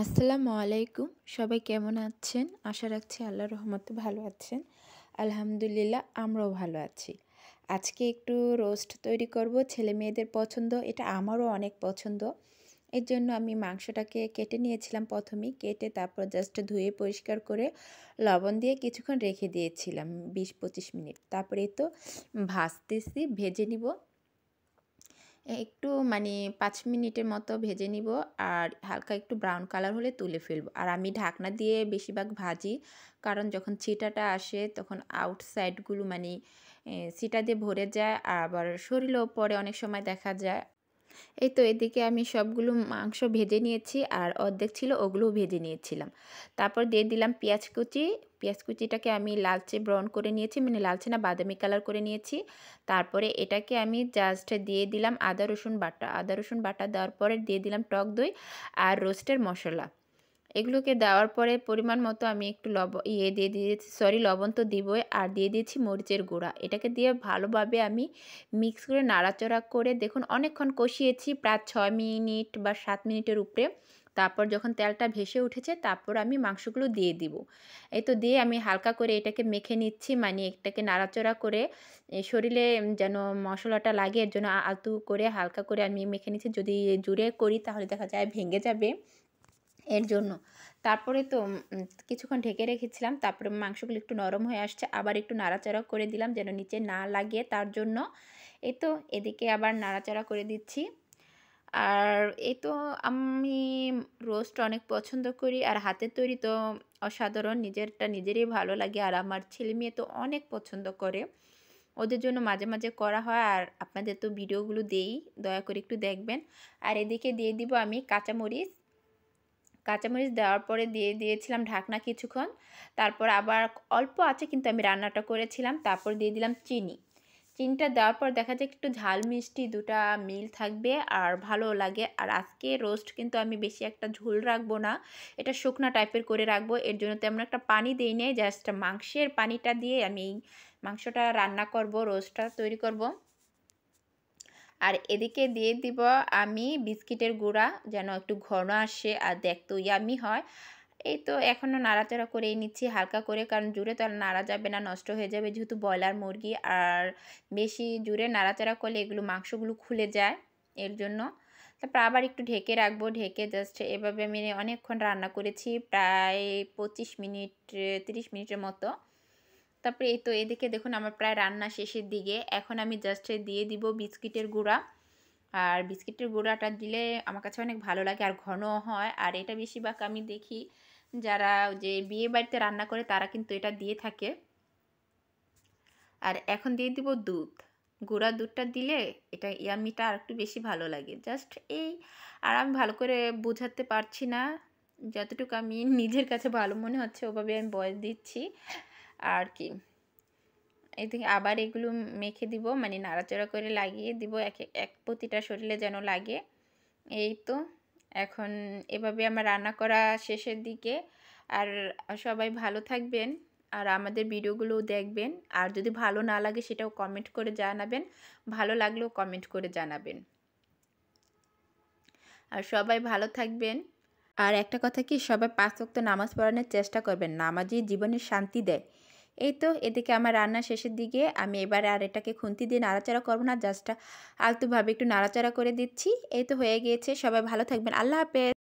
আসসালামু আলাইকুম। সবাই কেমন আছেন? আশা রাখছি আল্লাহর রহমতে ভালো আছেন। আলহামদুলিল্লাহ আমরাও ভালো আছি। আজকে একটু রোস্ট তৈরি করব, ছেলে মেয়েদের পছন্দ, এটা আমারও অনেক পছন্দ। এর জন্য আমি মাংসটাকে কেটে নিয়েছিলাম প্রথমেই, কেটে তারপর জাস্ট ধুয়ে পরিষ্কার করে লবণ দিয়ে কিছুক্ষণ রেখে দিয়েছিলাম 20-25 মিনিট। তারপরে এই তো ভাজতেছি, ভেজে নিব। একটু 5 মিনিটের মতো ভেজে নিব আর হালকা একটু ব্রাউন কালার হলে তুলে ফেলবো। আর আমি ঢাকনা দিয়ে বেশিরভাগ ভাজি, কারণ যখন ছিটাটা আসে তখন আউটসাইডগুলো ছিটা দিয়ে ভরে যায়, আবার শরীরেও পরে অনেক সময় দেখা যায়। এই তো এদিকে আমি সবগুলো মাংস ভেজে নিয়েছি আর অর্ধেক ছিল ওগুলোও ভেজে নিয়েছিলাম। তারপর দিয়ে দিলাম পেঁয়াজ কুচি। পেঁয়াজ কুচিটাকে আমি লালচে ব্রাউন করে নিয়েছি, লালচে না বাদামি কালার করে নিয়েছি। তারপরে এটাকে আমি জাস্ট দিয়ে দিলাম আদা রসুন বাটা। আদা রসুন বাটা দেওয়ার পরে দিয়ে দিলাম টক দই আর রোস্টের মশলা। এগুলোকে দেওয়ার পরে পরিমাণ মতো আমি একটু দিয়ে দিয়েছি, লবণ তো দিবই, আর দিয়ে দিয়েছি মরিচের গুঁড়া। এটাকে দিয়ে ভালোভাবে আমি মিক্স করে নাড়াচাড়া করে দেখুন অনেকক্ষণ কষিয়েছি, প্রায় 6 মিনিট বা 7 মিনিটের উপরে। তারপর যখন তেলটা ভেসে উঠেছে তারপর আমি মাংসগুলো দিয়ে দিব। এই তো দিয়ে আমি হালকা করে এটাকে মেখে নিচ্ছি, এটাকে নাড়াচাড়া করে শরীরে যেন মশলাটা লাগে, এর জন্য আলতু করে হালকা করে আমি মেখে নিচ্ছি। যদি জুড়ে করি তাহলে দেখা যায় ভেঙে যাবে, এর জন্য। তারপরে তো কিছুক্ষণ ঢেকে রেখেছিলাম। তারপরে মাংসগুলো একটু নরম হয়ে আসছে, আবার একটু নাড়াচাড়া করে দিলাম যেন নিচে না লাগে, তার জন্য। এই তো এদিকে আবার নাড়াচাড়া করে দিচ্ছি। আর এই তো আমি রোস্ট অনেক পছন্দ করি, আর হাতের তৈরি তো অসাধারণ, নিজেরটা নিজেরই ভালো লাগে। আর আমার ছেলে মেয়ে তো অনেক পছন্দ করে, ওদের জন্য মাঝে মাঝে করা হয়। আর আপনাদের তো ভিডিওগুলো দেই, দয়া করে একটু দেখবেন। আর এদিকে দিয়ে দিব আমি কাঁচামরিচ। কাঁচামরিচ দেওয়ার পরে দিয়ে দিয়েছিলাম ঢাকনা কিছুক্ষণ। তারপর আবার অল্প আছে কিন্তু আমি রান্নাটা করেছিলাম। তারপর দিয়ে দিলাম চিনি। চিনিটা দেওয়ার পর দেখা যায় একটু ঝাল মিষ্টি দুটা মিল থাকবে আর ভালো লাগে। আর আজকে রোস্ট কিন্তু আমি বেশি একটা ঝোল রাখবো না, এটা শুকনা টাইপের করে রাখবো। এর জন্য তেমন একটা পানি দিই নাই, জাস্ট মাংসের পানিটা দিয়ে আমি মাংসটা রান্না করব, রোস্টটা তৈরি করব। আর এদিকে দিয়ে দিব আমি বিস্কিটের গুঁড়া, যেন একটু ঘন আসে আর দেখতে ইয়ামি হয়। এই তো এখনও নাড়াচাড়া করেই নিচ্ছি হালকা করে, কারণ জুড়ে তো আর নাড়া যাবে না, নষ্ট হয়ে যাবে যেহেতু ব্রয়লার মুরগি। আর বেশি জুড়ে নাড়াচাড়া করলে এগুলো মাংসগুলো খুলে যায়, এর জন্য। তারপর আবার একটু ঢেকে রাখবো, ঢেকে জাস্ট এভাবে আমি অনেকক্ষণ রান্না করেছি, প্রায় 25 মিনিট 30 মিনিটের মতো। তারপরে এই তো এদিকে দেখুন আমার প্রায় রান্না শেষের দিকে। এখন আমি জাস্ট দিয়ে দিব বিস্কিটের গুঁড়া। আর বিস্কিটের গুঁড়াটা দিলে আমার কাছে অনেক ভালো লাগে আর ঘনও হয়। আর এটা বেশিরভাগ আমি দেখি যারা যে বিয়ে বাড়িতে রান্না করে তারা কিন্তু এটা দিয়ে থাকে। আর এখন দিয়ে দিব দুধ। গুঁড়া দুধটা দিলে এটা ইয়ামিটা আর একটু বেশি ভালো লাগে, জাস্ট এই। আর আমি ভালো করে বোঝাতে পারছি না, যতটুকু আমি নিজের কাছে ভালো মনে হচ্ছে ওভাবে আমি বয়স দিচ্ছি আর কি। এদিকে আবার এগুলো মেখে দিব, নাড়াচাড়া করে লাগিয়ে দিব এক প্রতিটা শরীরে যেন লাগে। এই তো এখন এভাবে আমার রান্না করা শেষের দিকে। আর সবাই ভালো থাকবেন আর আমাদের ভিডিওগুলো দেখবেন। আর যদি ভালো না লাগে সেটাও কমেন্ট করে জানাবেন, ভালো লাগলেও কমেন্ট করে জানাবেন। আর সবাই ভালো থাকবেন। আর একটা কথা কি, সবাই 5 ওয়াক্ত নামাজ পড়ানোর চেষ্টা করবেন, নামাজই জীবনের শান্তি দেয়। এই তো এদিকে আমার রান্না শেষের দিকে। আমি এবারে আর এটাকে খুন্তি দিয়ে নাড়াচাড়া করবো না, জাস্ট আলতুভাবে একটু নাড়াচাড়া করে দিচ্ছি। এই তো হয়ে গিয়েছে। সবাই ভালো থাকবেন। আল্লাহ হাফেজ।